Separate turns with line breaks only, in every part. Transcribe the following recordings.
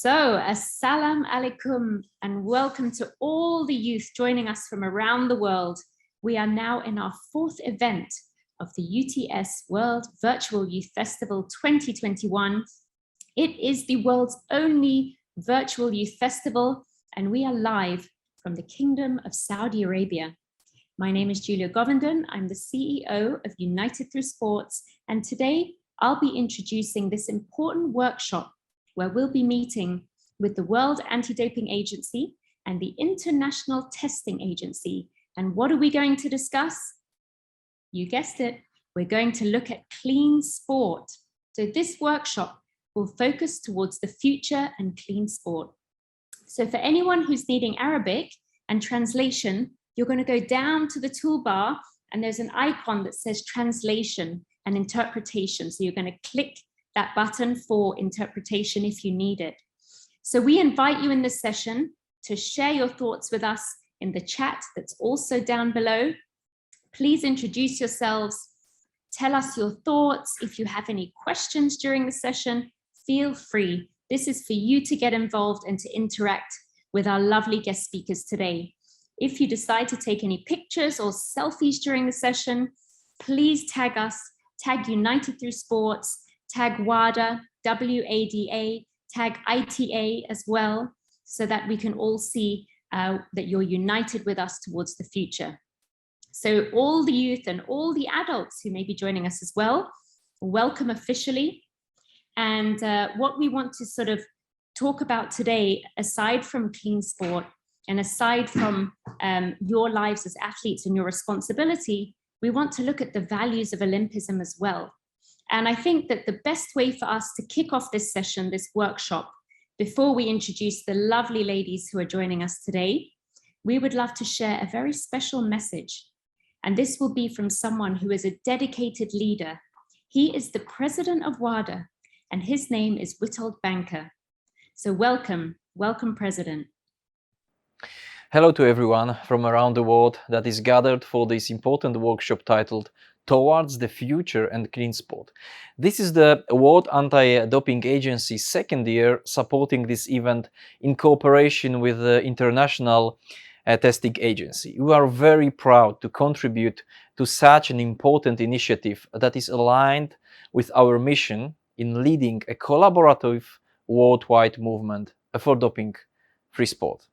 Assalamu alaikum and welcome to all the youth joining us from around the world. We are now in our fourth event of the UTS World Virtual Youth Festival 2021. It is the world's only virtual youth festival, and we are live from the Kingdom of Saudi Arabia. My name is Julia Govenden. I'm the CEO of United Through Sports, and today I'll be introducing this important workshop where we'll be meeting with the World Anti-Doping Agency and the International Testing Agency. And what are we going to discuss? You guessed it, we're going to look at clean sport. So this workshop will focus towards the future and clean sport. So for anyone who's needing Arabic and translation, you're going to go down to the toolbar and there's an icon that says translation and interpretation. So you're going to click that button for interpretation if you need it. So we invite you in this session to share your thoughts with us in the chat that's also down below. Please introduce yourselves, tell us your thoughts. If you have any questions during the session, feel free. This is for you to get involved and to interact with our lovely guest speakers today. If you decide to take any pictures or selfies during the session, please tag us, tag United Through Sports, tag WADA, WADA, tag ITA as well, so that we can all see that you're united with us towards the future. So all the youth and all the adults who may be joining us as well, welcome officially. And what we want to sort of talk about today, aside from clean sport and aside from your lives as athletes and your responsibility, we want to look at the values of Olympism as well. And I think that the best way for us to kick off this session, this workshop, before we introduce the lovely ladies who are joining us today, we would love to share a very special message. And this will be from someone who is a dedicated leader. He is the president of WADA, and his name is Witold Banker. So welcome, President.
Hello to everyone from around the world that is gathered for this important workshop titled Towards the Future and Clean Sport. This is the World Anti-Doping Agency's second year supporting this event in cooperation with the International Testing Agency. We are very proud to contribute to such an important initiative that is aligned with our mission in leading a collaborative worldwide movement for doping-free sport.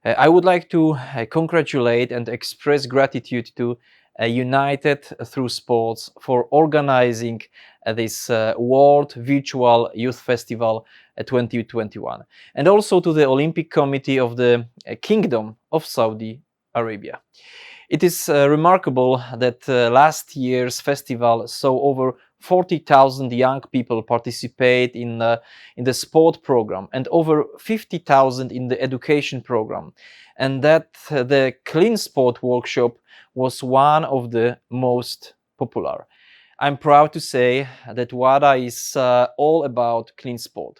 I would like to congratulate and express gratitude to United Through Sports for organizing this World Virtual Youth Festival 2021, and also to the Olympic Committee of the Kingdom of Saudi Arabia. It is remarkable that last year's festival saw over 40,000 young people participate in the sport program and over 50,000 in the education program, and that the Clean Sport workshop was one of the most popular. I'm proud to say that WADA is all about clean sport.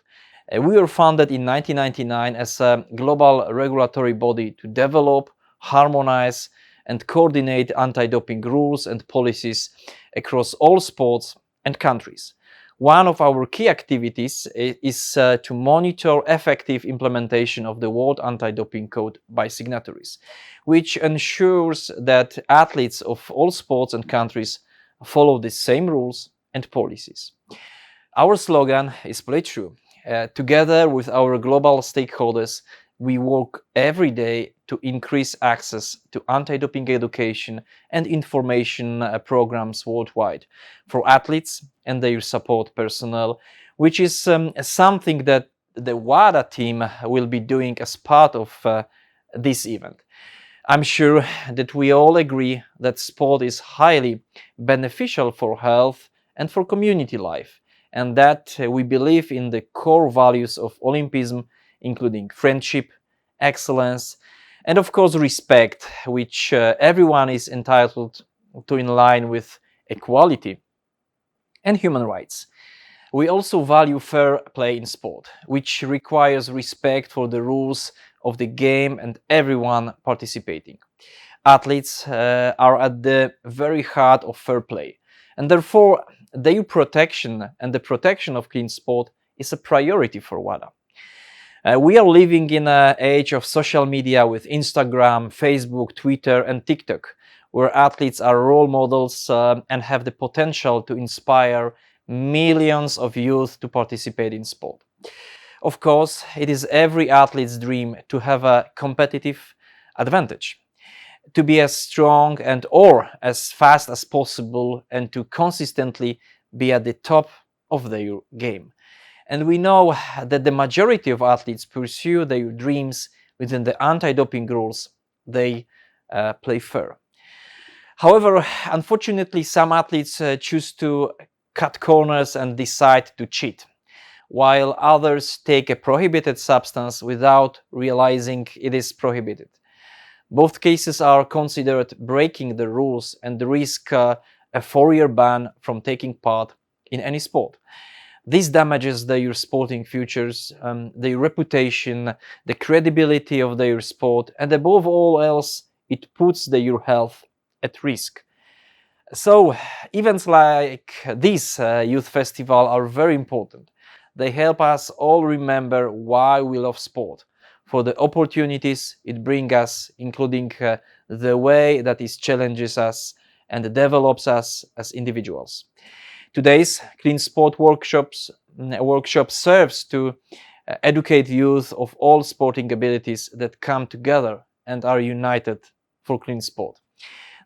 We were founded in 1999 as a global regulatory body to develop, harmonize, and coordinate anti-doping rules and policies across all sports and countries. One of our key activities is to monitor effective implementation of the World Anti-Doping Code by signatories, which ensures that athletes of all sports and countries follow the same rules and policies. Our slogan is Play True. Together with our global stakeholders, we work every day to increase access to anti-doping education and information programs worldwide for athletes and their support personnel, which is something that the WADA team will be doing as part of this event. I'm sure that we all agree that sport is highly beneficial for health and for community life, and that we believe in the core values of Olympism, including friendship, excellence, and of course respect, which everyone is entitled to in line with equality and human rights. We also value fair play in sport, which requires respect for the rules of the game and everyone participating. Athletes are at the very heart of fair play, and therefore their protection and the protection of clean sport is a priority for WADA. We are living in an age of social media with Instagram, Facebook, Twitter, and TikTok, where athletes are role models and have the potential to inspire millions of youth to participate in sport. Of course, it is every athlete's dream to have a competitive advantage, to be as strong and or as fast as possible, and to consistently be at the top of their game. And we know that the majority of athletes pursue their dreams within the anti-doping rules they play fair. However, unfortunately, some athletes choose to cut corners and decide to cheat, while others take a prohibited substance without realizing it is prohibited. Both cases are considered breaking the rules and risk a 4-year ban from taking part in any sport. This damages their sporting futures, their reputation, the credibility of their sport, and above all else, it puts their health at risk. So, events like this youth festival are very important. They help us all remember why we love sport, for the opportunities it brings us, including the way that it challenges us and develops us as individuals. Today's Clean Sport workshop serves to educate youth of all sporting abilities that come together and are united for clean sport.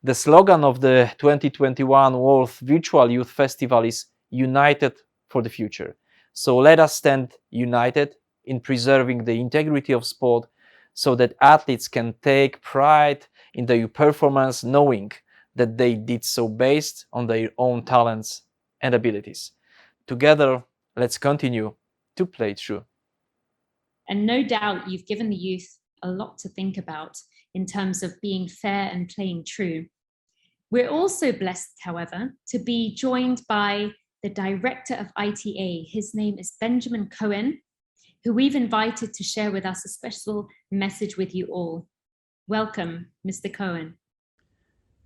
The slogan of the 2021 World Virtual Youth Festival is United for the Future. So let us stand united in preserving the integrity of sport so that athletes can take pride in their performance, knowing that they did so based on their own talents and abilities. Together, let's continue to play true.
And no doubt you've given the youth a lot to think about in terms of being fair and playing true. We're also blessed, however, to be joined by the director of ITA. His name is Benjamin Cohen, who we've invited to share with us a special message with you all. Welcome, Mr. Cohen.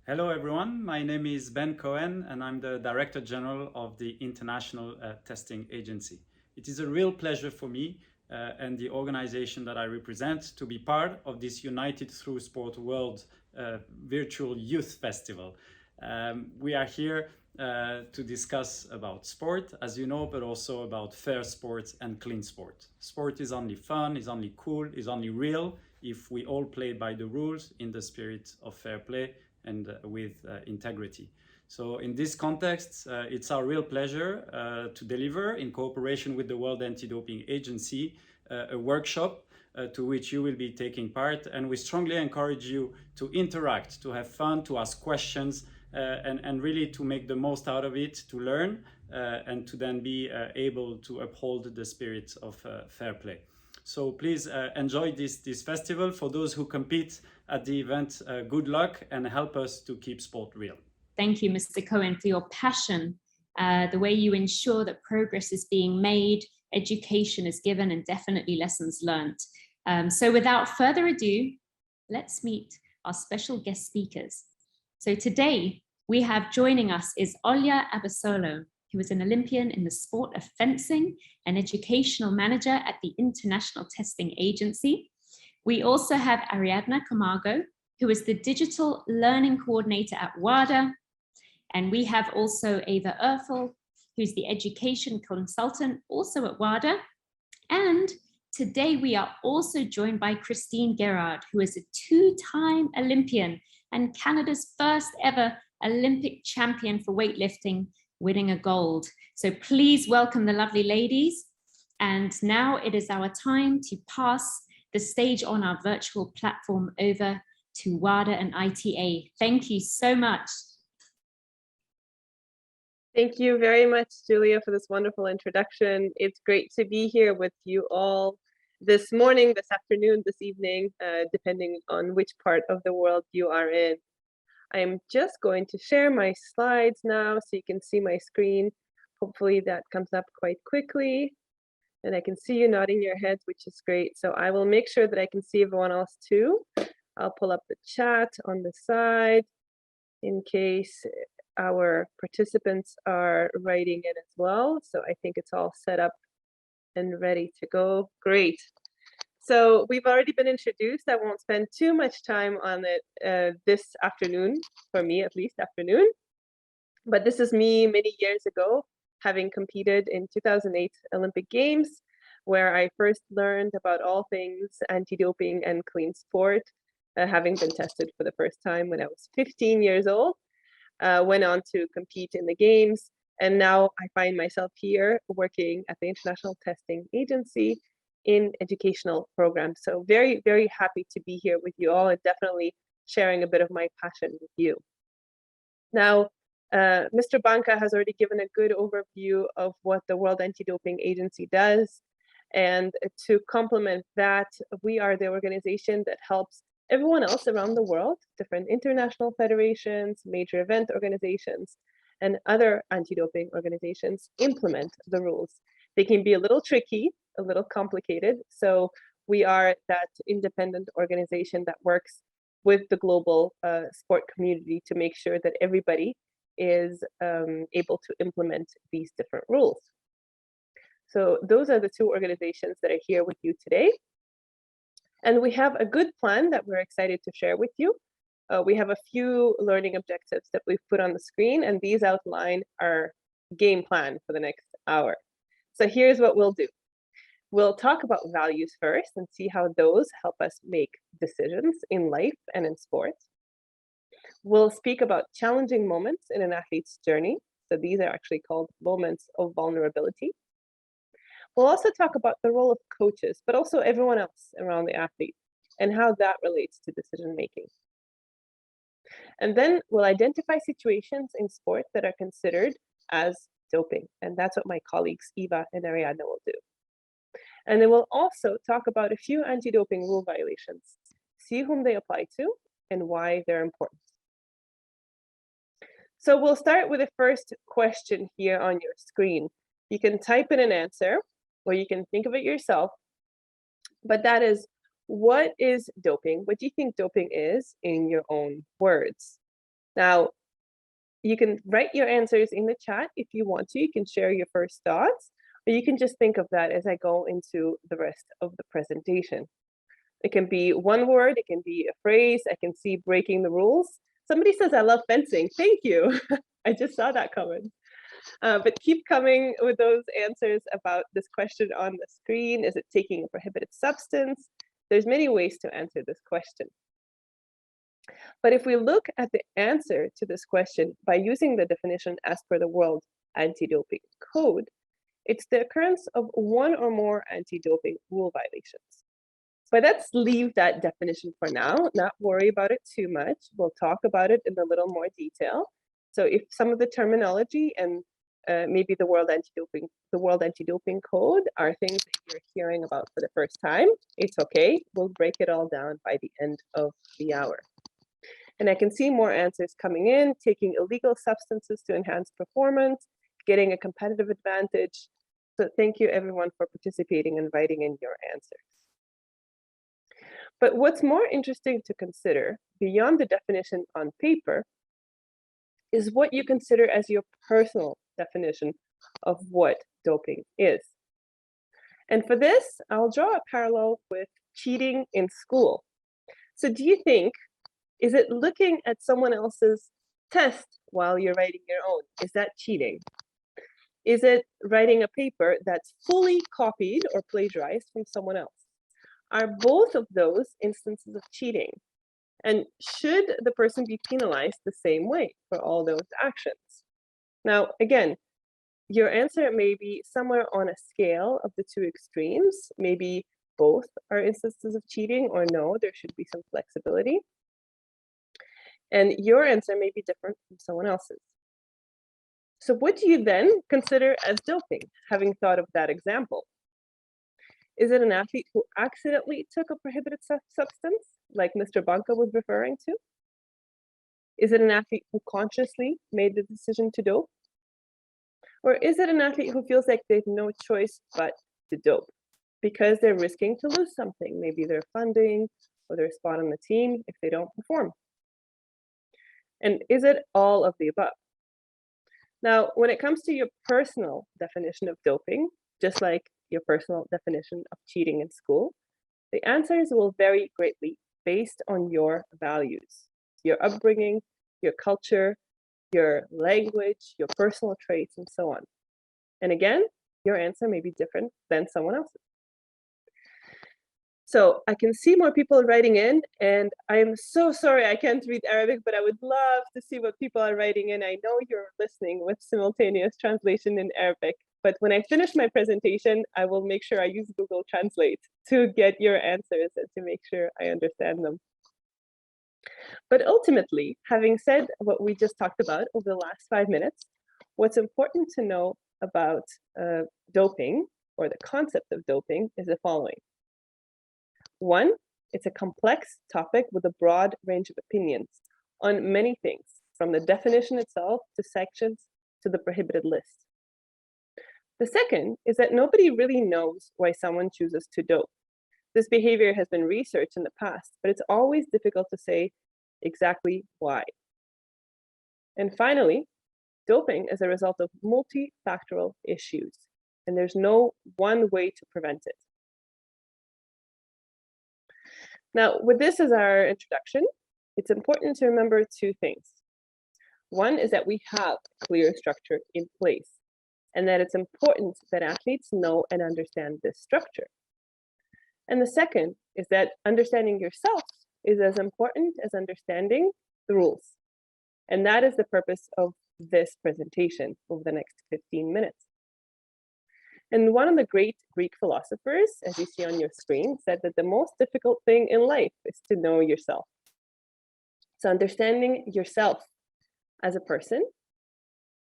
Hello, everyone. My name is Ben Cohen, and I'm the Director General of the International Testing Agency. It is a real pleasure for me and the organization that I represent to be part of this United Through Sport World Virtual Youth Festival. We are here to discuss about sport, as you know, but also about fair sport and clean sport. Sport is only fun, is only cool, is only real if we all play by the rules in the spirit of fair play and with integrity. So in this context, it's our real pleasure to deliver, in cooperation with the World Anti-Doping Agency, a workshop to which you will be taking part. And we strongly encourage you to interact, to have fun, to ask questions, and really to make the most out of it, to learn, and to then be able to uphold the spirit of fair play. So please enjoy this festival. For those who compete at the event, good luck and help us to keep sport real.
Thank you, Mr. Cohen, for your passion, the way you ensure that progress is being made, education is given, and definitely lessons learned. So without further ado, let's meet our special guest speakers. So today we have joining us is Olya Abasolo, who is an Olympian in the sport of fencing and educational manager at the International Testing Agency. We also have Ariadna Camargo, who is the digital learning coordinator at WADA. And we have also Ava Erfel, who's the education consultant also at WADA. And today we are also joined by Christine Gerard, who is a two-time Olympian and Canada's first ever Olympic champion for weightlifting, winning a gold. So please welcome the lovely ladies. And now it is our time to pass the stage on our virtual platform over to WADA and ITA. Thank you so much.
Thank you very much, Julia, for this wonderful introduction. It's great to be here with you all this morning, this afternoon, this evening, depending on which part of the world you are in. I'm just going to share my slides now so you can see my screen. Hopefully that comes up quite quickly. And I can see you nodding your heads, which is great. So I will make sure that I can see everyone else too. I'll pull up the chat on the side in case our participants are writing in as well. So I think it's all set up and ready to go. Great. So we've already been introduced. I won't spend too much time on it this afternoon, for me at least, afternoon. But this is me many years ago, having competed in 2008 Olympic Games, where I first learned about all things anti-doping and clean sport, having been tested for the first time when I was 15 years old. Went on to compete in the games, and now I find myself here working at the International Testing Agency in educational programs. So very, very happy to be here with you all and definitely sharing a bit of my passion with you. Now, Mr. Banca has already given a good overview of what the World Anti-Doping Agency does. And to complement that, we are the organization that helps everyone else around the world, different international federations, major event organizations, and other anti-doping organizations implement the rules. They can be a little tricky, a little complicated. So we are that independent organization that works with the global sport community to make sure that everybody is able to implement these different rules. So those are the two organizations that are here with you today. And we have a good plan that we're excited to share with you. We have a few learning objectives that we've put on the screen, and these outline our game plan for the next hour. So here's what we'll do. We'll talk about values first and see how those help us make decisions in life and in sports. We'll speak about challenging moments in an athlete's journey. So these are actually called moments of vulnerability. We'll also talk about the role of coaches, but also everyone else around the athlete and how that relates to decision making. And then we'll identify situations in sport that are considered as doping. And that's what my colleagues Eva and Ariadna will do. And then we'll also talk about a few anti-doping rule violations, see whom they apply to and why they're important. So we'll start with the first question here on your screen. You can type in an answer or you can think of it yourself, but that is, what is doping? What do you think doping is in your own words? Now, you can write your answers in the chat if you want to. You can share your first thoughts, or you can just think of that as I go into the rest of the presentation. It can be one word, it can be a phrase. I can see breaking the rules. Somebody says, I love fencing. Thank you. I just saw that comment. But keep coming with those answers about this question on the screen. Is it taking a prohibited substance? There's many ways to answer this question. But if we look at the answer to this question by using the definition as per the World Anti-Doping Code, it's the occurrence of one or more anti-doping rule violations. But let's leave that definition for now, not worry about it too much. We'll talk about it in a little more detail. So if some of the terminology and maybe the World Anti-Doping Code are things that you're hearing about for the first time, it's okay. We'll break it all down by the end of the hour. And I can see more answers coming in, taking illegal substances to enhance performance, getting a competitive advantage. So thank you everyone for participating and writing in your answers. But what's more interesting to consider beyond the definition on paper is what you consider as your personal definition of what doping is. And for this, I'll draw a parallel with cheating in school. So do you think, is it looking at someone else's test while you're writing your own? Is that cheating? Is it writing a paper that's fully copied or plagiarized from someone else? Are both of those instances of cheating? And should the person be penalized the same way for all those actions? Now, again, your answer may be somewhere on a scale of the two extremes. Maybe both are instances of cheating, or no, there should be some flexibility. And your answer may be different from someone else's. So what do you then consider as doping, having thought of that example? Is it an athlete who accidentally took a prohibited substance, like Mr. Banca was referring to? Is it an athlete who consciously made the decision to dope? Or is it an athlete who feels like they have no choice but to dope because they're risking to lose something, maybe their funding or their spot on the team if they don't perform? And is it all of the above? Now, when it comes to your personal definition of doping, just like your personal definition of cheating in school, The answers will vary greatly based on your values, your upbringing, your culture, your language, your personal traits, and so on. And again, your answer may be different than someone else's. So I can see more people writing in, and I'm so sorry I can't read Arabic, but I would love to see what people are writing in. I know you're listening with simultaneous translation in Arabic, but when I finish my presentation, I will make sure I use Google Translate to get your answers and to make sure I understand them. But ultimately, having said what we just talked about over the last 5 minutes, what's important to know about doping, or the concept of doping, is the following. One, it's a complex topic with a broad range of opinions on many things, from the definition itself to sections to the prohibited list. The second is that nobody really knows why someone chooses to dope. This behavior has been researched in the past, but it's always difficult to say exactly why. And finally, doping is a result of multifactorial issues, and there's no one way to prevent it. Now, with this as our introduction, it's important to remember two things. One is that we have clear structure in place, and that it's important that athletes know and understand this structure. And the second is that understanding yourself is as important as understanding the rules. And that is the purpose of this presentation over the next 15 minutes. And one of the great Greek philosophers, as you see on your screen, said that the most difficult thing in life is to know yourself. So understanding yourself as a person,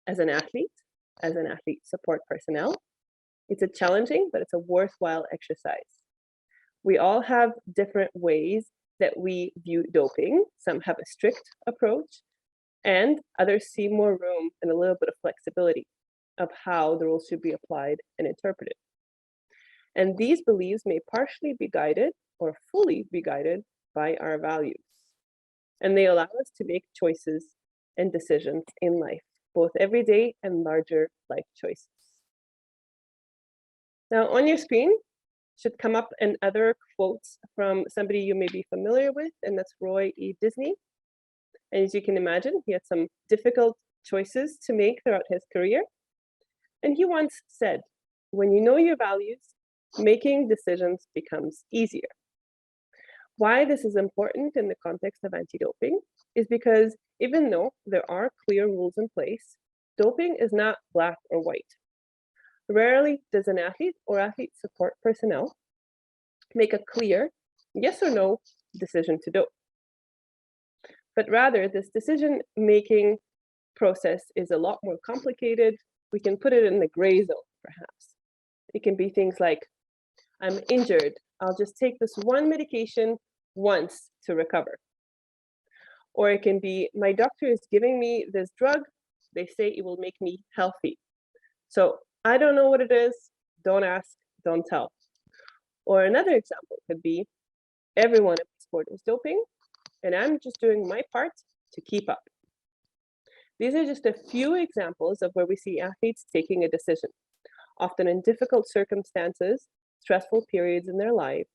as an athlete support personnel, it's a challenging, but it's a worthwhile exercise. We all have different ways that we view doping. Some have a strict approach, and others see more room and a little bit of flexibility of how the rules should be applied and interpreted. And these beliefs may partially be guided or fully be guided by our values. And they allow us to make choices and decisions in life, both everyday and larger life choices. Now, on your screen should come up another quote from somebody you may be familiar with, and that's Roy E. Disney. And as you can imagine, he had some difficult choices to make throughout his career. And he once said, when you know your values, making decisions becomes easier. Why this is important in the context of anti-doping is because even though there are clear rules in place, doping is not black or white. Rarely does an athlete or athlete support personnel make a clear yes or no decision to dope. But rather, this decision-making process is a lot more complicated. We can put it in the gray zone, perhaps. It can be things like, I'm injured, I'll just take this one medication once to recover. Or it can be, my doctor is giving me this drug, they say it will make me healthy. So I don't know what it is, don't ask, don't tell. Or another example could be, everyone in sport is doping, and I'm just doing my part to keep up. These are just a few examples of where we see athletes taking a decision, often in difficult circumstances, stressful periods in their life,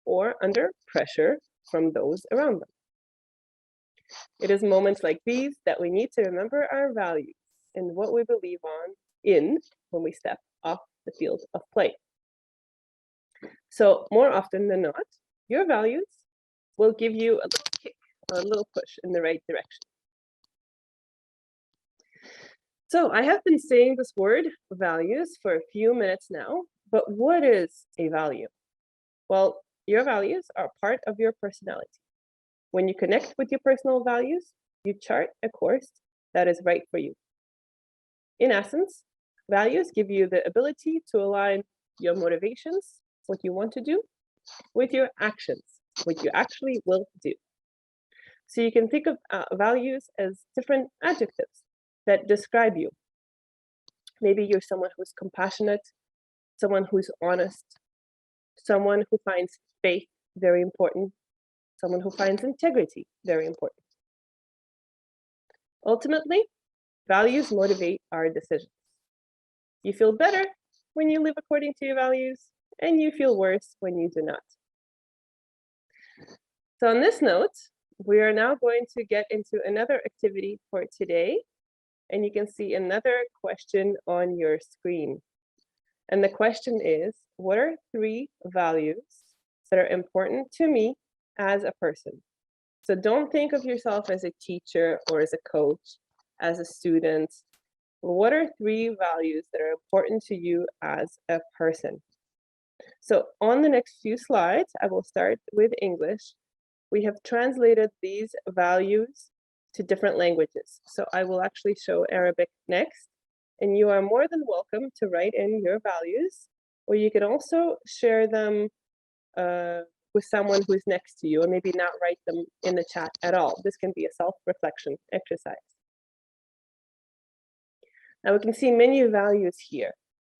or under pressure from those around them. It is moments like these that we need to remember our values and what we believe in when we step off the field of play. So more often than not, your values will give you a little kick or a little push in the right direction. So I have been saying this word values for a few minutes now, but what is a value? Well, your values are part of your personality. When you connect with your personal values, you chart a course that is right for you. In essence, values give you the ability to align your motivations, what you want to do, with your actions, what you actually will do. So you can think of values as different adjectives that describe you. Maybe you're someone who's compassionate, someone who's honest, someone who finds faith very important, someone who finds integrity very important. Ultimately, values motivate our decisions. You feel better when you live according to your values, and you feel worse when you do not. So on this note, we are now going to get into another activity for today. And you can see another question on your screen. And the question is, what are 3 values that are important to me as a person? So don't think of yourself as a teacher or as a coach, as a student. What are 3 values that are important to you as a person? So on the next few slides, I will start with English. We have translated these values to different languages. So I will actually show Arabic next, and you are more than welcome to write in your values, or you can also share them with someone who's next to you, or maybe not write them in the chat at all. This can be a self-reflection exercise. Now we can see many values here,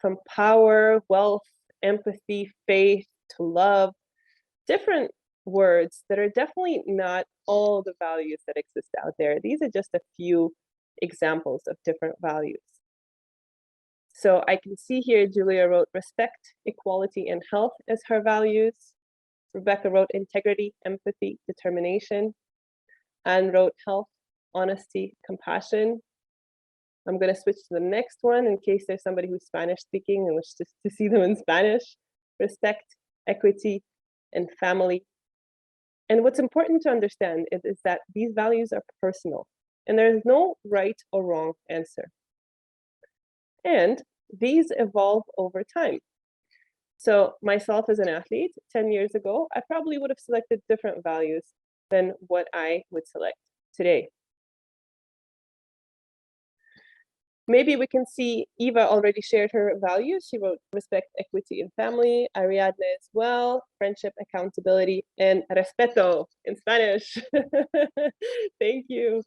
from power, wealth, empathy, faith, to love, different words that are definitely not all the values that exist out there. These are just a few examples of different values. So I can see here Julia wrote respect, equality, and health as her values. Rebecca wrote integrity, empathy, determination. Anne wrote health, honesty, compassion. I'm going to switch to the next one in case there's somebody who's Spanish speaking and wishes to see them in Spanish. Respect, equity, and family. And what's important to understand is that these values are personal, and there is no right or wrong answer. And these evolve over time. So myself as an athlete, 10 years ago, I probably would have selected different values than what I would select today. Maybe we can see Eva already shared her values. She wrote respect, equity, and family. Ariadne as well, friendship, accountability, and respeto in Spanish. Thank you.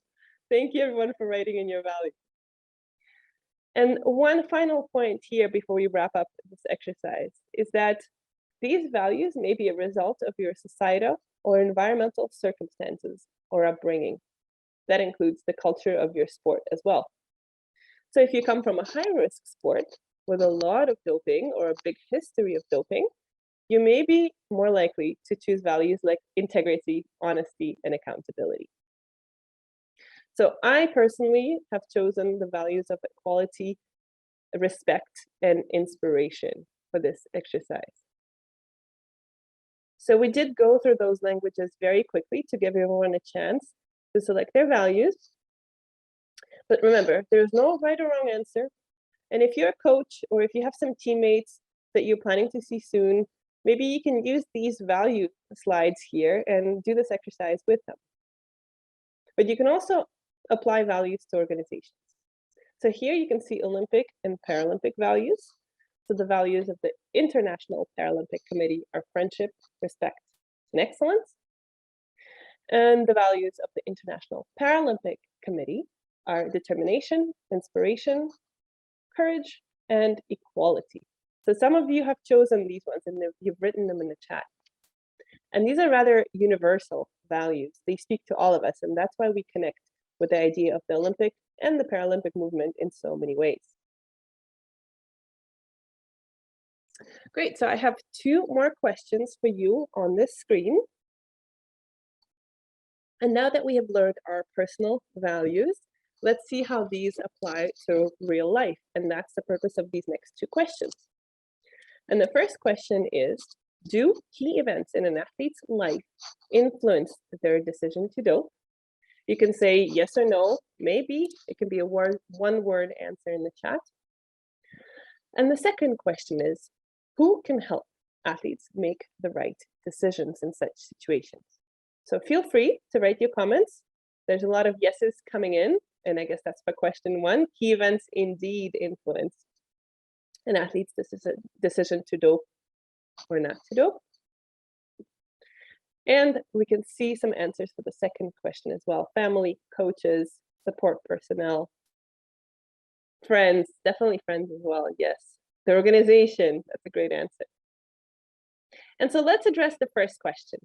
Thank you everyone for writing in your values. And one final point here before we wrap up this exercise is that these values may be a result of your societal or environmental circumstances or upbringing. That includes the culture of your sport as well. So if you come from a high-risk sport with a lot of doping or a big history of doping, you may be more likely to choose values like integrity, honesty, and accountability. So I personally have chosen the values of equality, respect, and inspiration for this exercise. So we did go through those languages very quickly to give everyone a chance to select their values. But remember, there's no right or wrong answer. And if you're a coach or if you have some teammates that you're planning to see soon, maybe you can use these value slides here and do this exercise with them. But you can also apply values to organizations. So here you can see Olympic and Paralympic values. So the values of the International Paralympic Committee are friendship, respect, and excellence. And the values of the International Paralympic Committee are determination, inspiration, courage, and equality. So some of you have chosen these ones and you've written them in the chat. And these are rather universal values. They speak to all of us, and that's why we connect with the idea of the Olympic and the Paralympic movement in so many ways. Great, so I have 2 more questions for you on this screen. And now that we have learned our personal values, let's see how these apply to real life. And that's the purpose of these next 2 questions. And the first question is, do key events in an athlete's life influence their decision to dope? You can say yes or no, maybe. It can be a one-word answer in the chat. And the second question is, who can help athletes make the right decisions in such situations? So feel free to write your comments. There's a lot of yeses coming in, and I guess that's for question 1. Key events indeed influence an athlete's decision to dope or not to dope. And we can see some answers for the second question as well. Family, coaches, support personnel, friends, definitely friends as well, yes. The organization, that's a great answer. And so let's address the first question.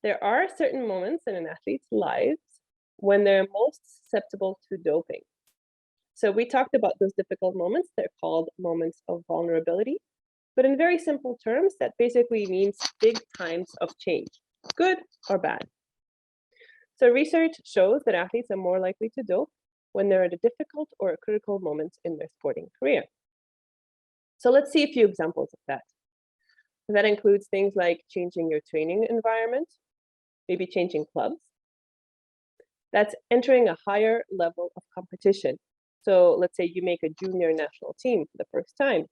There are certain moments in an athlete's lives when they're most susceptible to doping. So we talked about those difficult moments. They're called moments of vulnerability. But in very simple terms, that basically means big times of change. good or bad. So research shows that athletes are more likely to dope when they're at a difficult or a critical moment in their sporting career. So let's see a few examples of that. That includes things like changing your training environment, maybe changing clubs. That's entering a higher level of competition. So let's say you make a junior national team for the first time.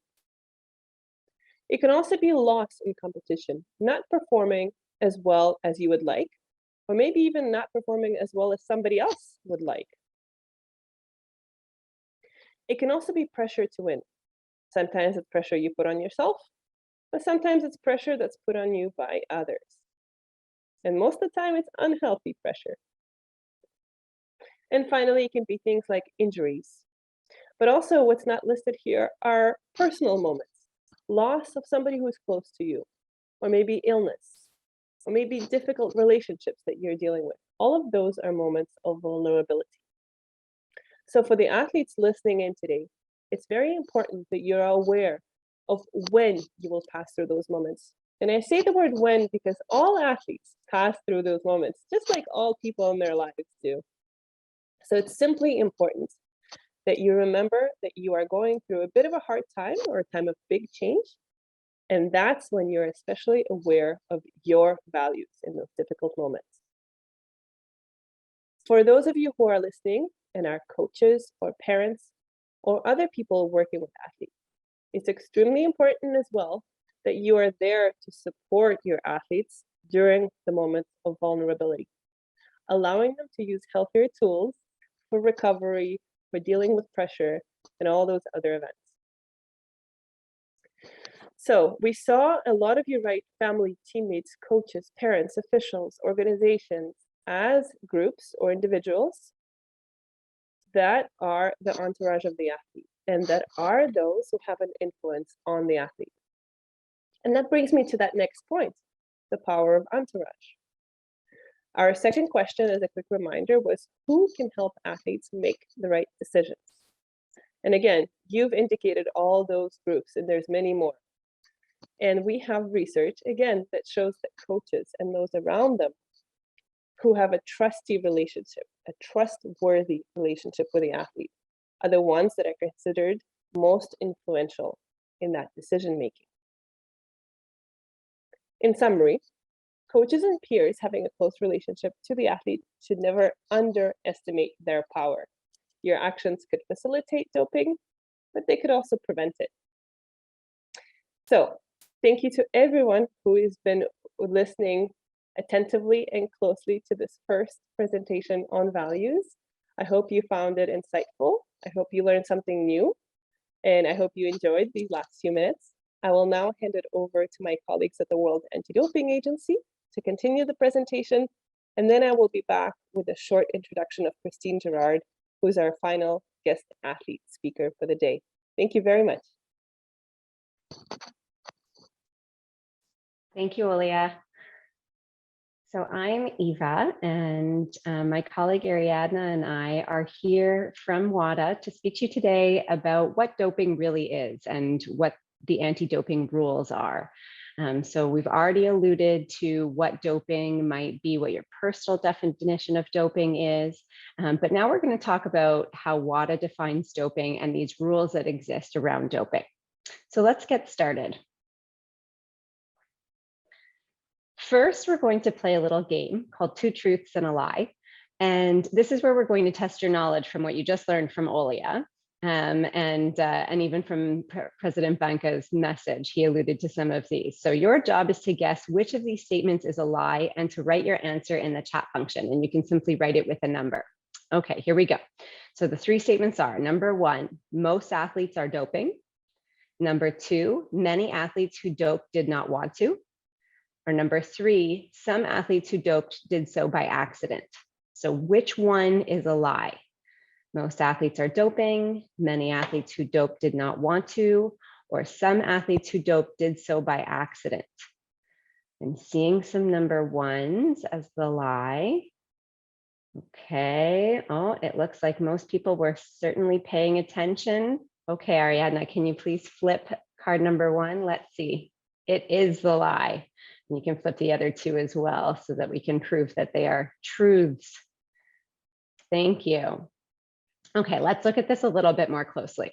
It can also be loss in competition, not performing as well as you would like, or maybe even not performing as well as somebody else would like. It can also be pressure to win. Sometimes it's pressure you put on yourself, but sometimes it's pressure that's put on you by others. And most of the time, it's unhealthy pressure. And finally, it can be things like injuries. But also what's not listed here are personal moments, loss of somebody who is close to you, or maybe illness, or maybe difficult relationships that you're dealing with. All of those are moments of vulnerability. So for the athletes listening in today, it's very important that you're aware of when you will pass through those moments. And I say the word when because all athletes pass through those moments, just like all people in their lives do. So it's simply important that you remember that you are going through a bit of a hard time or a time of big change. And that's when you're especially aware of your values in those difficult moments. For those of you who are listening and are coaches or parents or other people working with athletes, it's extremely important as well that you are there to support your athletes during the moments of vulnerability, allowing them to use healthier tools for recovery, for dealing with pressure, and all those other events. So we saw a lot of you write family, teammates, coaches, parents, officials, organizations as groups or individuals that are the entourage of the athlete and that are those who have an influence on the athlete. And that brings me to that next point, the power of entourage. Our second question, as a quick reminder, was who can help athletes make the right decisions? And again, you've indicated all those groups, and there's many more. And we have research, again, that shows that coaches and those around them who have a trusty relationship, a trustworthy relationship with the athlete, are the ones that are considered most influential in that decision-making. In summary, coaches and peers having a close relationship to the athlete should never underestimate their power. Your actions could facilitate doping, but they could also prevent it. So, thank you to everyone who has been listening attentively and closely to this first presentation on values. I hope you found it insightful. I hope you learned something new, and I hope you enjoyed these last few minutes. I will now hand it over to my colleagues at the World Anti-Doping Agency to continue the presentation, and then I will be back with a short introduction of Christine Gerard, who's our final guest athlete speaker for the day. Thank you very much.
Thank you, Olia. So I'm Eva, and my colleague Ariadna and I are here from WADA to speak to you today about what doping really is and what the anti-doping rules are. So we've already alluded to what doping might be, what your personal definition of doping is, but now we're going to talk about how WADA defines doping and these rules that exist around doping. So let's get started. First, we're going to play a little game called Two Truths and a Lie. And this is where we're going to test your knowledge from what you just learned from Olia. And even from President Banka's message, he alluded to some of these. So your job is to guess which of these statements is a lie and to write your answer in the chat function. And you can simply write it with a number. Okay, here we go. So the three statements are: number one, most athletes are doping. Number two, many athletes who doped did not want to. Or number three, some athletes who doped did so by accident. So which one is a lie? Most athletes are doping, many athletes who doped did not want to, or some athletes who doped did so by accident. I'm seeing some number ones as the lie. Okay, oh, it looks like most people were certainly paying attention. Okay, Ariadna, can you please flip card number one? Let's see. It is the lie. You can flip the other two as well so that we can prove that they are truths. Thank you. Okay, let's look at this a little bit more closely.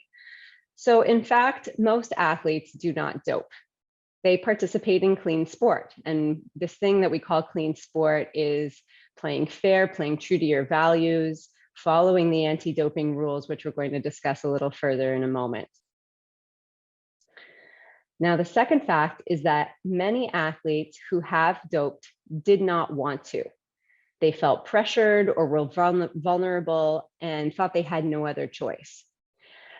So in fact, most athletes do not dope. They participate in clean sport. And this thing that we call clean sport is playing fair, playing true to your values, following the anti-doping rules, which we're going to discuss a little further in a moment. Now, the second fact is that many athletes who have doped did not want to. They felt pressured or were vulnerable and thought they had no other choice.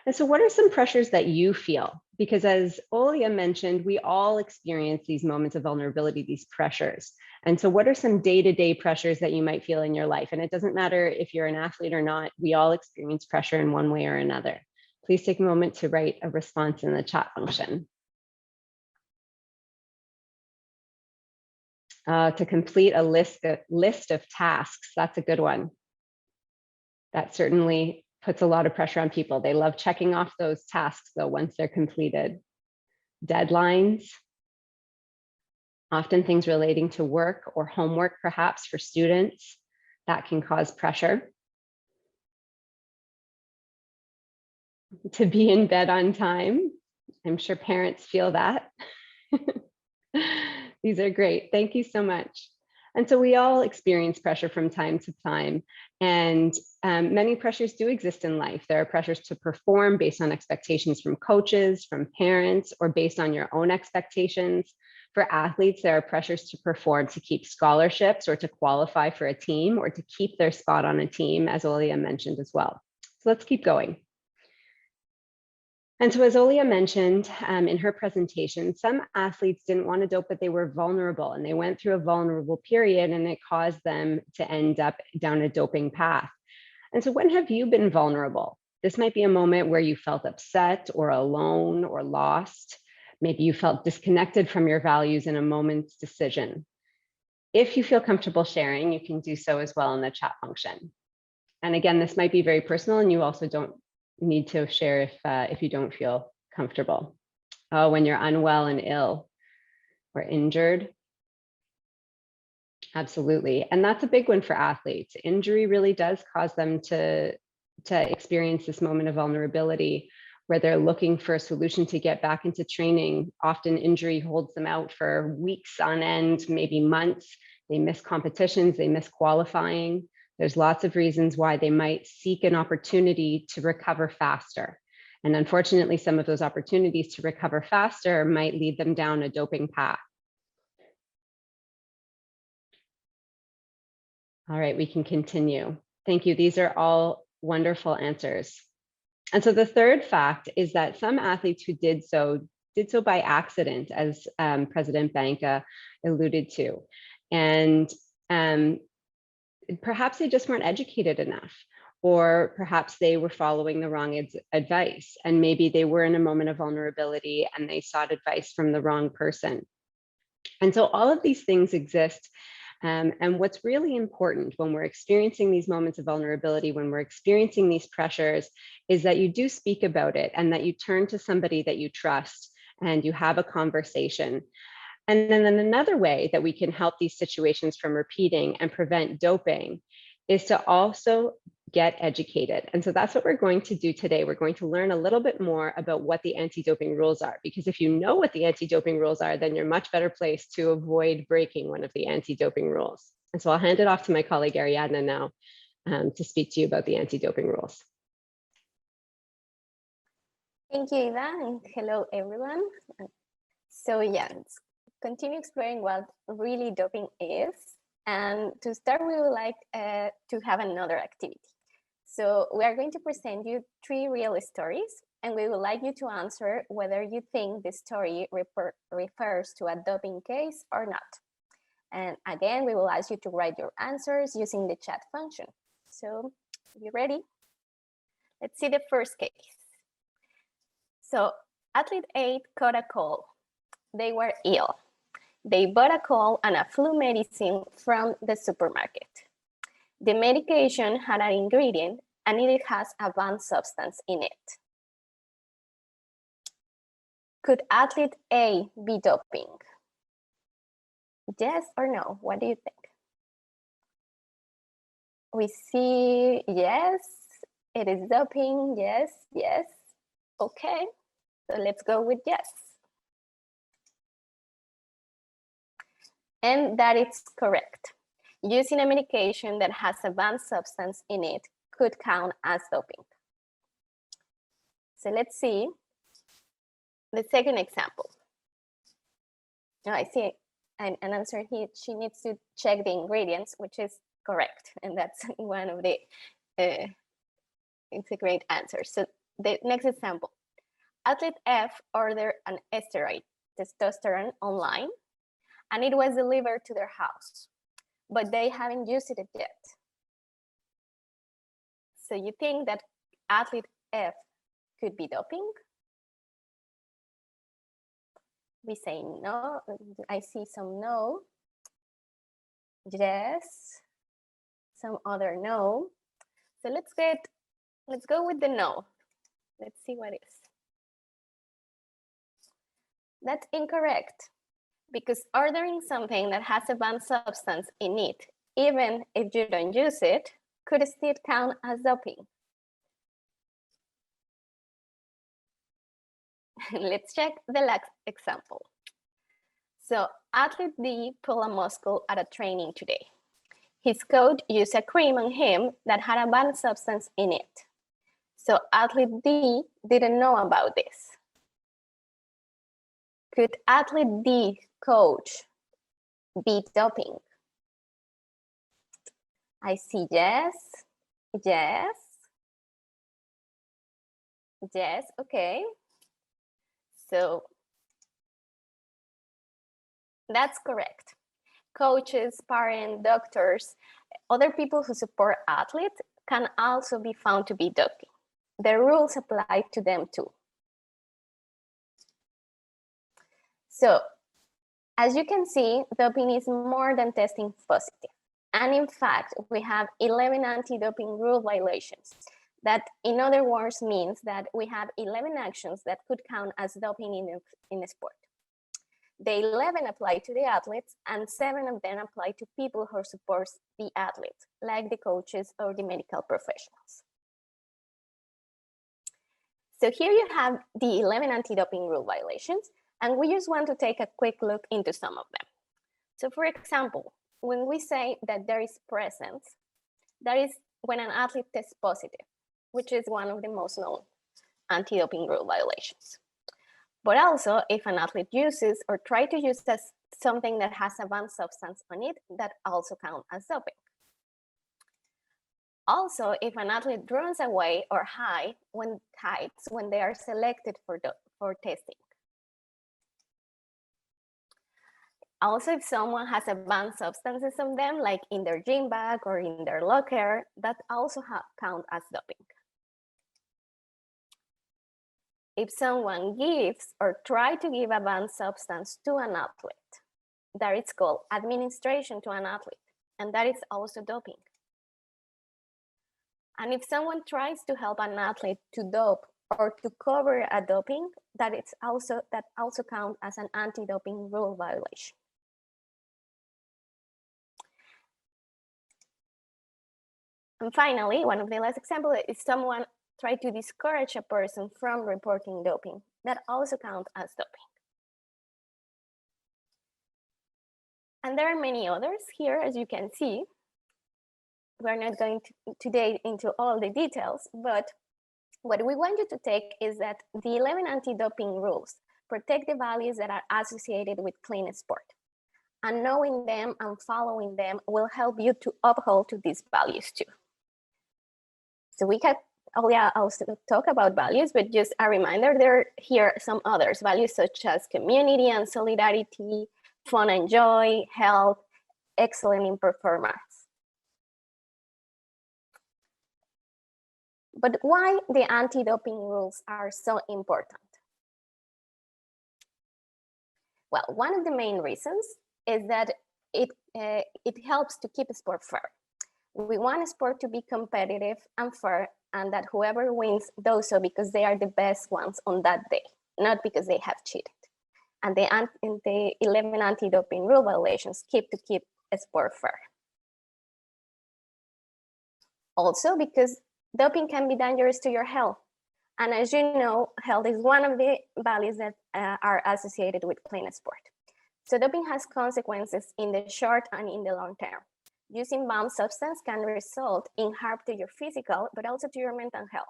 And so what are some pressures that you feel? Because as Olia mentioned, we all experience these moments of vulnerability, these pressures. And so what are some day-to-day pressures that you might feel in your life? And it doesn't matter if you're an athlete or not, we all experience pressure in one way or another. Please take a moment to write a response in the chat function. To complete a list of tasks, that's a good one. That certainly puts a lot of pressure on people. They love checking off those tasks though once they're completed. Deadlines, often things relating to work or homework perhaps for students, that can cause pressure. To be in bed on time, I'm sure parents feel that. These are great, thank you so much. And so we all experience pressure from time to time, and many pressures do exist in life. There are pressures to perform based on expectations from coaches, from parents, or based on your own expectations. For athletes, there are pressures to perform to keep scholarships or to qualify for a team or to keep their spot on a team, as Olia mentioned as well. So let's keep going. And so as Olia mentioned in her presentation, some athletes didn't want to dope, but they were vulnerable and they went through a vulnerable period and it caused them to end up down a doping path. And so when have you been vulnerable? This might be a moment where you felt upset or alone or lost. Maybe you felt disconnected from your values in a moment's decision. If you feel comfortable sharing, you can do so as well in the chat function. And again, this might be very personal and you also don't need to share if you don't feel comfortable. Oh, when you're unwell and ill or injured. Absolutely. And that's a big one for athletes. Injury really does cause them to experience this moment of vulnerability where they're looking for a solution to get back into training. Often injury holds them out for weeks on end, maybe months. They miss competitions, they miss qualifying. There's lots of reasons why they might seek an opportunity to recover faster. And unfortunately, some of those opportunities to recover faster might lead them down a doping path. All right, we can continue. Thank you. These are all wonderful answers. And so the third fact is that some athletes who did so by accident, as President Banca alluded to. And perhaps they just weren't educated enough, or perhaps they were following the wrong advice, and maybe they were in a moment of vulnerability and they sought advice from the wrong person. And so all of these things exist. And what's really important when we're experiencing these moments of vulnerability, when we're experiencing these pressures, is that you do speak about it and that you turn to somebody that you trust and you have a conversation. And then another way that we can help these situations from repeating and prevent doping is to also get educated. And so that's what we're going to do today. We're going to learn a little bit more about what the anti-doping rules are, because if you know what the anti-doping rules are, then you're much better placed to avoid breaking one of the anti-doping rules. And so I'll hand it off to my colleague Ariadna now to speak to you about the anti-doping rules.
Thank you, Ida, and hello, everyone. So yeah, let's continue exploring what really doping is. And to start, we would like to have another activity. So we are going to present you 3 real stories, and we would like you to answer whether you think the story refers to a doping case or not. And again, we will ask you to write your answers using the chat function. So, you ready? Let's see the first case. So, athlete A caught a cold. They were ill. They bought a cold and a flu medicine from the supermarket. The medication had an ingredient and it has a banned substance in it. Could athlete A be doping? Yes or no? What do you think? We see yes, it is doping. Yes, yes. Okay, so let's go with yes. And that is correct. Using a medication that has a banned substance in it could count as doping. So let's see the second example. Now I see an answer here. She needs to check the ingredients, which is correct. And that's one of the, it's a great answer. So the next example, athlete F ordered an steroid, testosterone, online, and it was delivered to their house, but they haven't used it yet. So you think that athlete F could be doping? We say no. I see some no. Yes. Some other no. So let's go with the no. Let's see what is. That's incorrect, because ordering something that has a banned substance in it, even if you don't use it, could still count as doping. Let's check the last example. So athlete D pulled a muscle at a training today. His coach used a cream on him that had a banned substance in it. So athlete D didn't know about this. Could athlete D coach be doping? I see yes, yes, yes, okay. So that's correct. Coaches, parents, doctors, other people who support athletes can also be found to be doping. The rules apply to them too. So, as you can see, doping is more than testing positive. And in fact, we have 11 anti-doping rule violations. That, in other words, means that we have 11 actions that could count as doping in a sport. The 11 apply to the athletes, and 7 of them apply to people who support the athletes, like the coaches or the medical professionals. So here you have the 11 anti-doping rule violations, and we just want to take a quick look into some of them. So for example, when we say that there is presence, that is when an athlete tests positive, which is one of the most known anti-doping rule violations. But also, if an athlete uses or tries to use something that has a banned substance on it, that also counts as doping. Also, if an athlete runs away or hides when they are selected for testing. Also, if someone has a banned substances on them, like in their gym bag or in their locker, that also counts as doping. If someone gives or tries to give a banned substance to an athlete, that is called administration to an athlete, and that is also doping. And if someone tries to help an athlete to dope or to cover a doping, that also counts as an anti-doping rule violation. And finally, one of the last examples is someone try to discourage a person from reporting doping. That also counts as doping. And there are many others here, as you can see. We're not going today into all the details, but what we want you to take is that the 11 anti-doping rules protect the values that are associated with clean sport. And knowing them and following them will help you to uphold to these values too. So we can also talk about values, but just a reminder, there are here some others, values such as community and solidarity, fun and joy, health, excellent in performance. But why the anti-doping rules are so important? Well, one of the main reasons is that it helps to keep sport fair. We want sport to be competitive and fair, and that whoever wins does so because they are the best ones on that day, not because they have cheated. and the 11 anti-doping rule violations keep sport fair. Also, because doping can be dangerous to your health. And as you know, health is one of the values that are associated with clean sport. So doping has consequences in the short and in the long term. Using banned substance can result in harm to your physical, but also to your mental health.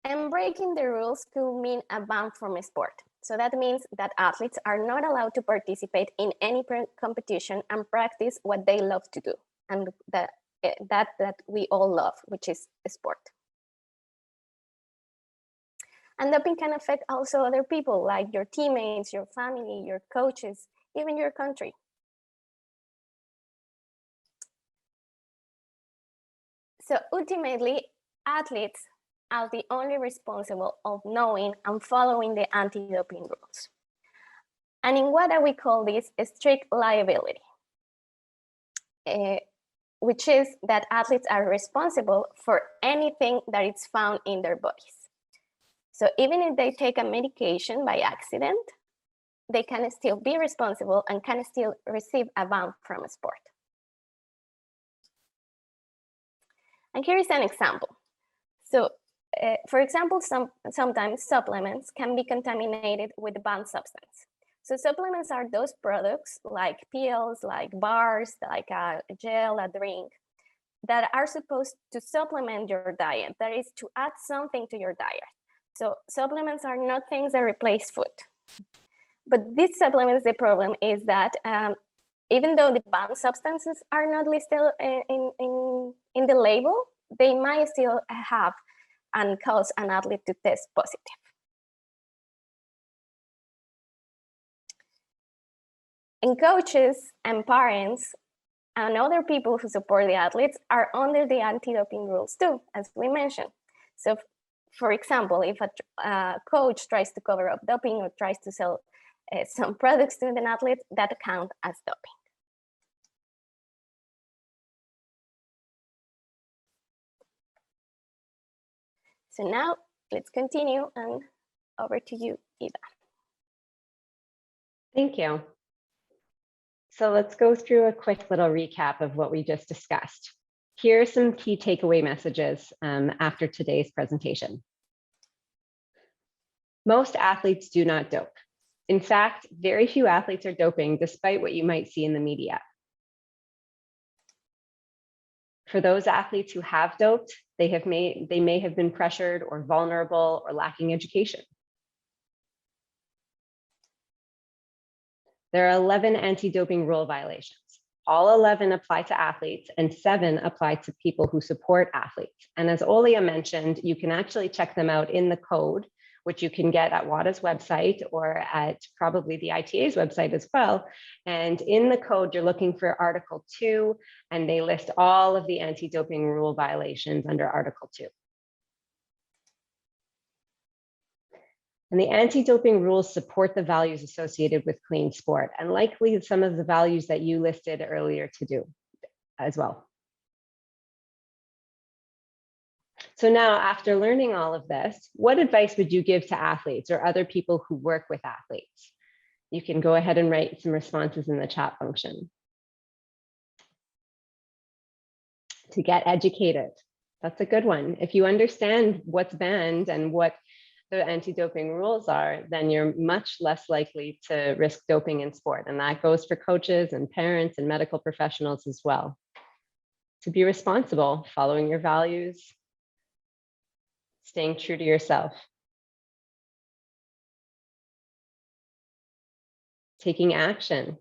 And breaking the rules could mean a ban from a sport. So that means that athletes are not allowed to participate in any competition and practice what they love to do, and that we all love, which is sport. And doping can affect also other people, like your teammates, your family, your coaches, even your country. So ultimately, athletes are the only responsible of knowing and following the anti-doping rules. And in WADA, we call this a strict liability, which is that athletes are responsible for anything that is found in their bodies. So even if they take a medication by accident, they can still be responsible and can still receive a ban from a sport. And here is an example. So for example, sometimes supplements can be contaminated with a banned substance. So supplements are those products like pills, like bars, like a gel, a drink, that are supposed to supplement your diet. That is to add something to your diet. So supplements are not things that replace food. But these supplements, the problem is that even though the banned substances are not listed in the label, they might still have and cause an athlete to test positive. And coaches and parents and other people who support the athletes are under the anti-doping rules too, as we mentioned. So for example, if a coach tries to cover up doping or tries to sell some products to an athlete, that counts as doping. So now let's continue, and over to you, Eva.
Thank you. So let's go through a quick little recap of what we just discussed. Here are some key takeaway messages after today's presentation. Most athletes do not dope. In fact, very few athletes are doping, despite what you might see in the media. For those athletes who have doped, they may have been pressured or vulnerable or lacking education. There are 11 anti-doping rule violations. All 11 apply to athletes and 7 apply to people who support athletes. And as Olia mentioned, you can actually check them out in the code, which you can get at WADA's website or at probably the ITA's website as well. And in the code, you're looking for Article 2, and they list all of the anti-doping rule violations under Article 2. And the anti-doping rules support the values associated with clean sport, and likely some of the values that you listed earlier to do as well. So now, after learning all of this, what advice would you give to athletes or other people who work with athletes? You can go ahead and write some responses in the chat function. To get educated. That's a good one. If you understand what's banned and what the anti-doping rules are, then you're much less likely to risk doping in sport. And that goes for coaches and parents and medical professionals as well. To be responsible, following your values, staying true to yourself. Taking action.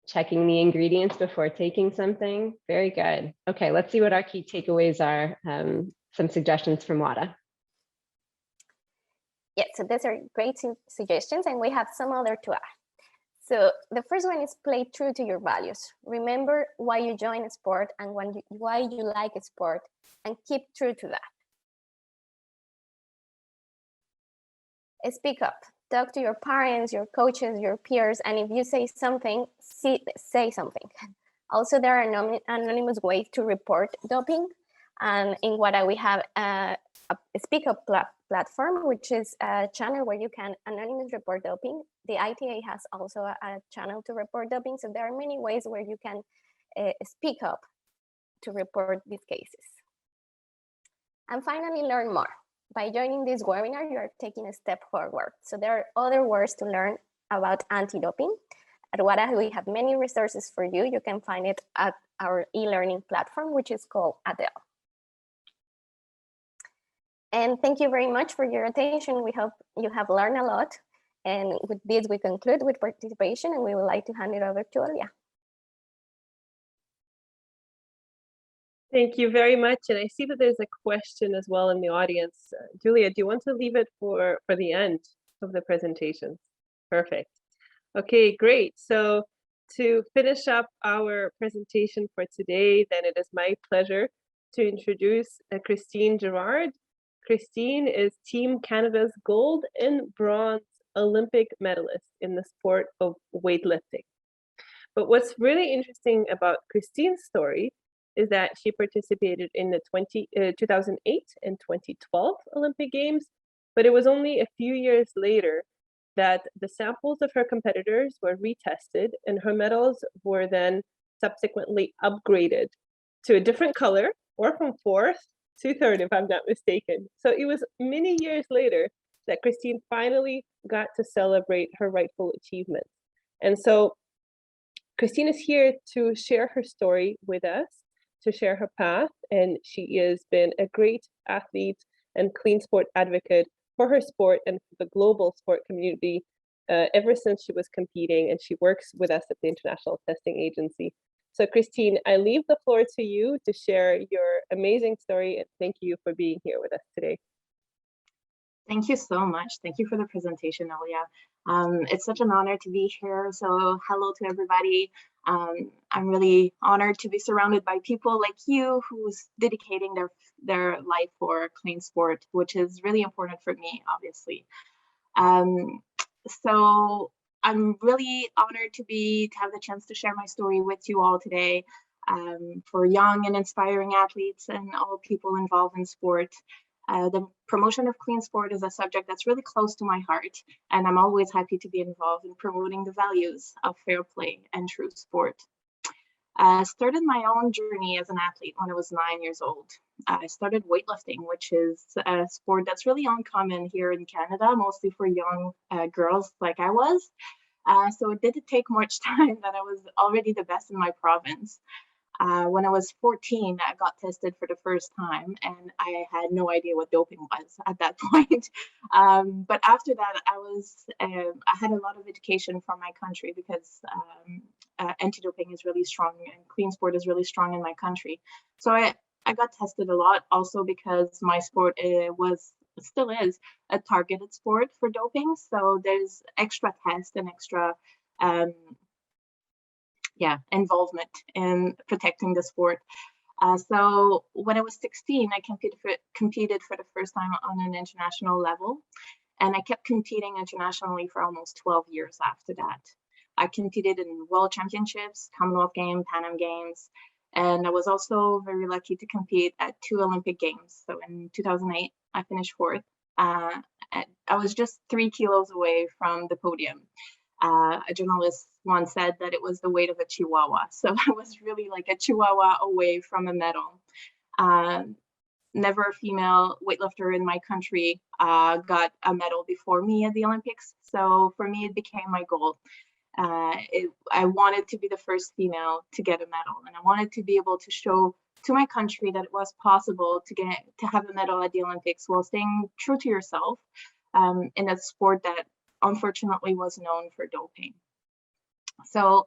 Checking the ingredients before taking something. Very good. Okay, let's see what our key takeaways are. Some suggestions from WADA.
Yeah, so those are great suggestions, and we have some other to add. So the first one is play true to your values. Remember why you join a sport and why you like a sport, and keep true to that. Speak up. Talk to your parents, your coaches, your peers, and if you say something, say something. Also, there are anonymous ways to report doping. And in WADA, we have a Speak Up platform, which is a channel where you can anonymously report doping. The ITA has also a channel to report doping. So there are many ways where you can speak up to report these cases. And finally, learn more. By joining this webinar, you are taking a step forward. So there are other ways to learn about anti-doping. At WADA, we have many resources for you. You can find it at our e-learning platform, which is called Adele. And thank you very much for your attention. We hope you have learned a lot. And with this, we conclude with participation, and we would like to hand it over to Olia.
Thank you very much. And I see that there's a question as well in the audience. Julia, do you want to leave it for the end of the presentation? Perfect. Okay, great. So to finish up our presentation for today, then it is my pleasure to introduce Christine Girard. Christine is Team Canada's gold and bronze Olympic medalist in the sport of weightlifting. But what's really interesting about Christine's story is that she participated in the 2008 and 2012 Olympic Games, but it was only a few years later that the samples of her competitors were retested and her medals were then subsequently upgraded to a different color, or from fourth to third, if I'm not mistaken. So it was many years later that Christine finally got to celebrate her rightful achievement. And so Christine is here to share her story with us, to share her path, and she has been a great athlete and clean sport advocate for her sport and for the global sport community ever since she was competing, and she works with us at the International Testing Agency. So Christine, I leave the floor to you to share your amazing story, and thank you for being here with us today.
Thank you so much. Thank you for the presentation, Elia. It's such an honor to be here. So hello to everybody. I'm really honored to be surrounded by people like you who's dedicating their life for clean sport, which is really important for me, obviously. So I'm really honored to have the chance to share my story with you all today. For young and inspiring athletes and all people involved in sport. The promotion of clean sport is a subject that's really close to my heart, and I'm always happy to be involved in promoting the values of fair play and true sport. I started my own journey as an athlete when I was 9 years old. I started weightlifting, which is a sport that's really uncommon here in Canada, mostly for young girls like I was. So it didn't take much time that I was already the best in my province. When I was 14, I got tested for the first time, and I had no idea what doping was at that point. But after that, I had a lot of education from my country because anti-doping is really strong and clean sport is really strong in my country. So I got tested a lot, also because my sport still is a targeted sport for doping. So there's extra tests and extra involvement in protecting the sport. So when I was 16, I competed for the first time on an international level, and I kept competing internationally for almost 12 years after that. I competed in World Championships, Commonwealth Games, Pan Am Games, and I was also very lucky to compete at 2 Olympic Games. So in 2008, I finished fourth. I was just 3 kilos away from the podium. A journalist once said that it was the weight of a chihuahua. So I was really like a chihuahua away from a medal. Never a female weightlifter in my country got a medal before me at the Olympics. So for me, it became my goal. I wanted to be the first female to get a medal, and I wanted to be able to show to my country that it was possible to have a medal at the Olympics while staying true to yourself in a sport that unfortunately was known for doping. So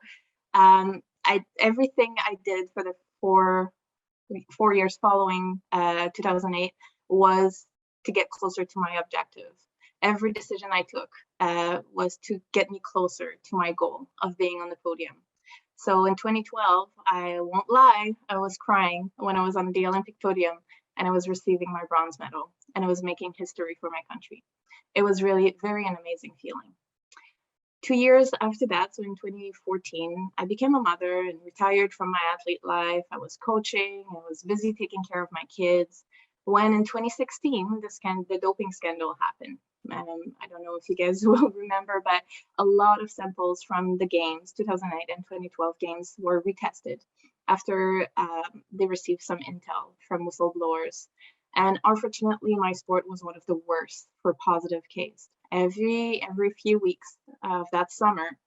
everything I did for the four years following 2008 was to get closer to my objective. Every decision I took was to get me closer to my goal of being on the podium. So in 2012, I won't lie, I was crying when I was on the Olympic podium and I was receiving my bronze medal, and I was making history for my country. It was really an amazing feeling. 2 years after that, so in 2014, I became a mother and retired from my athlete life. I was coaching, I was busy taking care of my kids, when in 2016, the doping scandal happened. I don't know if you guys will remember, but a lot of samples from the games, 2008 and 2012 games, were retested after they received some intel from whistleblowers. And unfortunately, my sport was one of the worst for positive case. Every few weeks of that summer,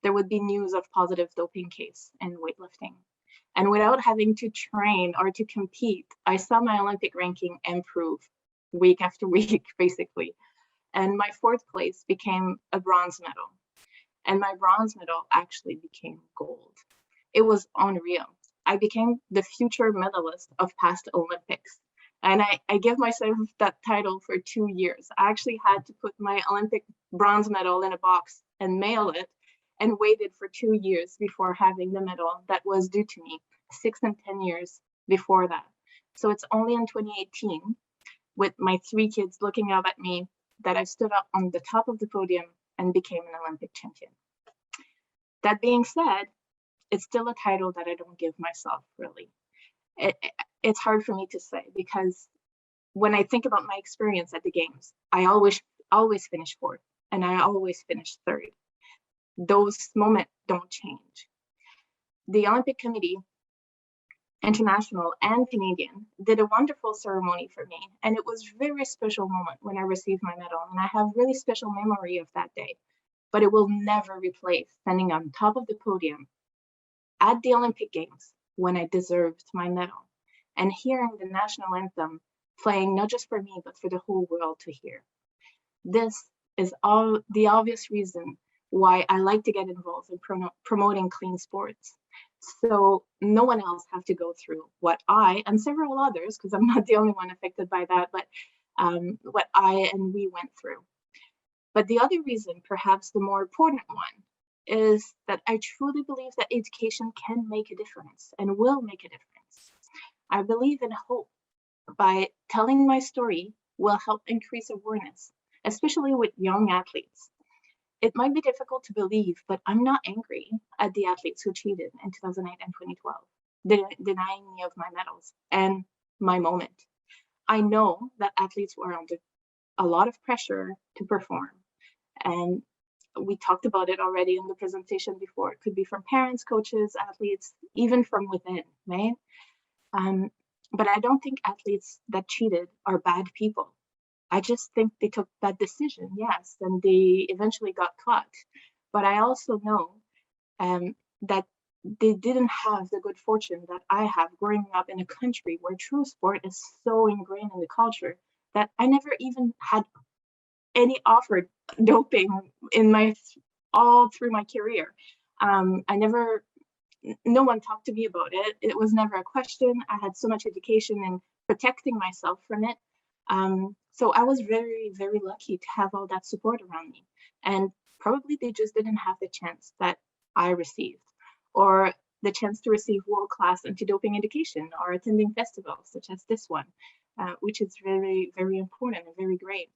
there would be news of positive doping case in weightlifting. And without having to train or to compete, I saw my Olympic ranking improve week after week, basically. And my 4th place became a bronze medal. And my bronze medal actually became gold. It was unreal. I became the future medalist of past Olympics. And I gave myself that title for 2 years. I actually had to put my Olympic bronze medal in a box and mail it, and waited for 2 years before having the medal that was due to me 6 and 10 years before that. So it's only in 2018, with my 3 kids looking up at me, that I stood up on the top of the podium and became an Olympic champion. That being said, it's still a title that I don't give myself, really. It's hard for me to say, because when I think about my experience at the games, I always finish 4th, and I always finish 3rd. Those moments don't change. The Olympic Committee, international and Canadian, did a wonderful ceremony for me, and it was a very special moment when I received my medal, and I have really special memory of that day. But it will never replace standing on top of the podium at the Olympic Games when I deserved my medal, and hearing the national anthem playing not just for me, but for the whole world to hear. This is all the obvious reason why I like to get involved in promoting clean sports. So no one else have to go through what I and several others, because I'm not the only one affected by that, but what I and we went through. But the other reason, perhaps the more important one, is that I truly believe that education can make a difference and will make a difference. I believe in hope. By telling my story will help increase awareness, especially with young athletes. It might be difficult to believe, but I'm not angry at the athletes who cheated in 2008 and 2012, denying me of my medals and my moment. I know that athletes were under a lot of pressure to perform, and we talked about it already in the presentation before. It could be from parents, coaches, athletes, even from within, right? But I don't think athletes that cheated are bad people. I just think they took that decision, yes, and they eventually got caught. But I also know that they didn't have the good fortune that I have growing up in a country where true sport is so ingrained in the culture that I never even had any offered doping in all through my career. No one talked to me about it. It was never a question. I had so much education in protecting myself from it. So I was very, very lucky to have all that support around me. And probably they just didn't have the chance that I received, or the chance to receive world-class anti-doping education, or attending festivals such as this one, which is very, very important and very great.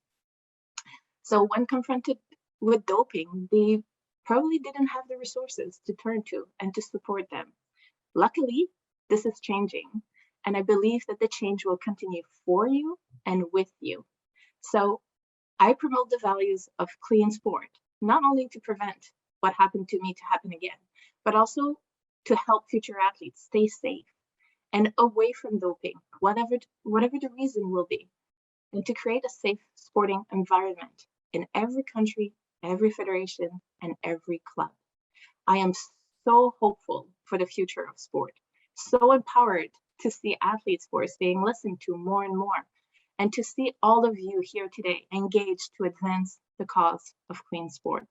So when confronted with doping, they probably didn't have the resources to turn to and to support them. Luckily, this is changing, and I believe that the change will continue for you and with you. So I promote the values of clean sport, not only to prevent what happened to me to happen again, but also to help future athletes stay safe and away from doping, whatever the reason will be, and to create a safe sporting environment in every country, every federation, and every club. I am so hopeful for the future of sport, so empowered to see athletes' voice being listened to more and more, and to see all of you here today engaged to advance the cause of clean sport.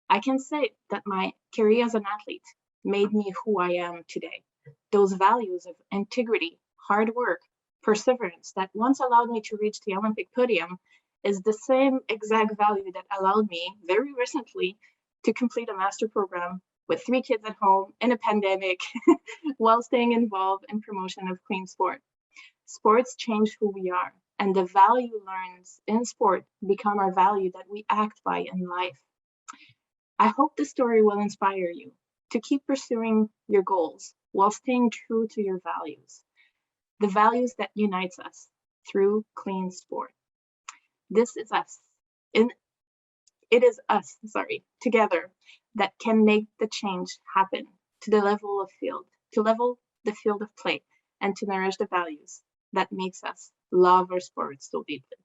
I can say that my career as an athlete made me who I am today. Those values of integrity, hard work, perseverance that once allowed me to reach the Olympic podium is the same exact value that allowed me very recently to complete a master program with 3 kids at home in a pandemic while staying involved in promotion of clean sport. Sports change who we are, and the value learned in sport become our value that we act by in life. I hope this story will inspire you to keep pursuing your goals while staying true to your values, the values that unites us through clean sport. This is us. It is us, together that can make the change happen to the level of field, to level the field of play, and to nourish the values that makes us love our sport so deeply.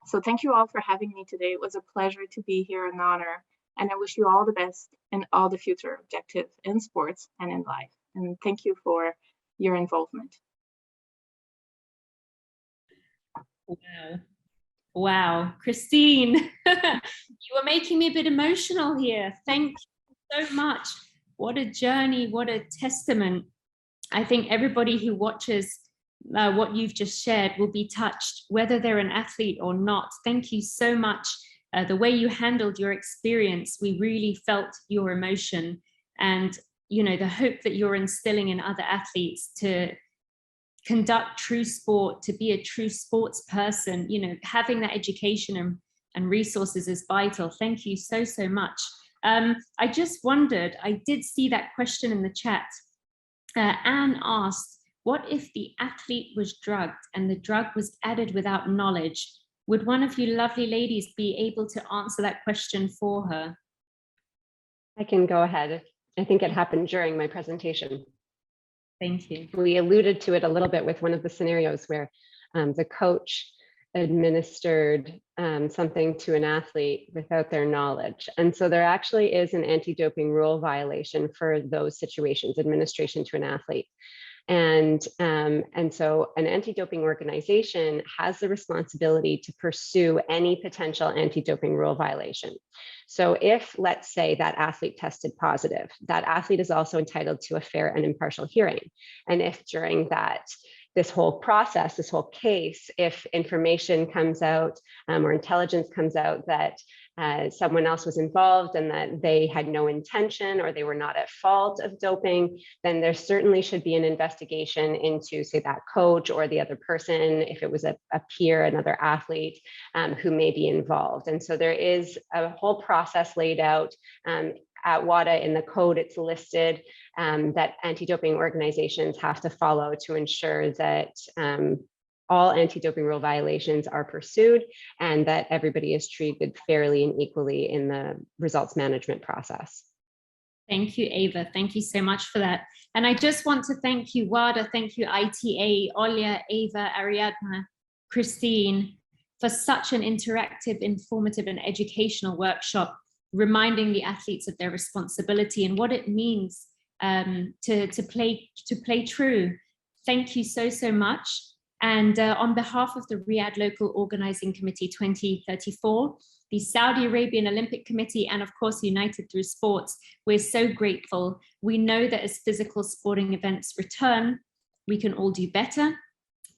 So thank you all for having me today. It was a pleasure to be here, an honor, and I wish you all the best in all the future objectives in sports and in life. And thank you for your involvement.
Wow. Wow, Christine, you are making me a bit emotional here. Thank you so much. What a journey, what a testament. I think everybody who watches what you've just shared will be touched, whether they're an athlete or not. Thank you so much. The way you handled your experience, we really felt your emotion, and the hope that you're instilling in other athletes to conduct true sport, to be a true sports person. Having that education and resources is vital. Thank you so much. I just wondered, I did see that question in the chat. Anne asked, what if the athlete was drugged and the drug was added without knowledge? Would one of you lovely ladies be able to answer that question for her?
I can go ahead. I think it happened during my presentation.
Thank you.
We alluded to it a little bit with one of the scenarios where the coach administered something to an athlete without their knowledge. And so there actually is an anti-doping rule violation for those situations, administration to an athlete. And so an anti-doping organization has the responsibility to pursue any potential anti-doping rule violation. So if, let's say, that athlete tested positive, that athlete is also entitled to a fair and impartial hearing. And if during this whole process, this whole case, if information comes out or intelligence comes out that someone else was involved and that they had no intention or they were not at fault of doping, then there certainly should be an investigation into, say, that coach or the other person, if it was a peer, another athlete who may be involved. And so there is a whole process laid out at WADA. In the code, it's listed that anti-doping organizations have to follow to ensure that all anti-doping rule violations are pursued and that everybody is treated fairly and equally in the results management process.
Thank you, Ava. Thank you so much for that. And I just want to thank you, WADA, thank you, ITA, Olya, Ava, Ariadna, Christine, for such an interactive, informative, and educational workshop, reminding the athletes of their responsibility and what it means to play true. Thank you so much. And on behalf of the Riyadh Local Organizing Committee 2034, the Saudi Arabian Olympic Committee, and of course, United Through Sports, we're so grateful. We know that as physical sporting events return, we can all do better.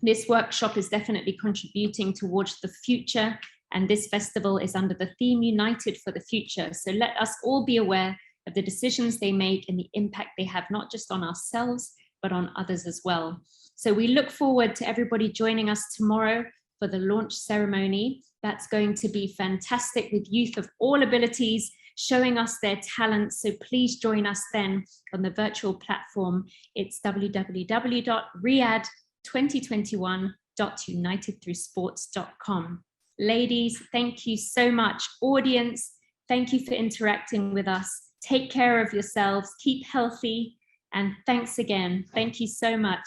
This workshop is definitely contributing towards the future, and this festival is under the theme United for the Future. So let us all be aware of the decisions they make and the impact they have, not just on ourselves, but on others as well. So we look forward to everybody joining us tomorrow for the launch ceremony. That's going to be fantastic, with youth of all abilities showing us their talents. So please join us then on the virtual platform. It's www.riyadh2021.unitedthroughsports.com. Ladies, thank you so much. Audience, thank you for interacting with us. Take care of yourselves, keep healthy, and thanks again. Thank you so much.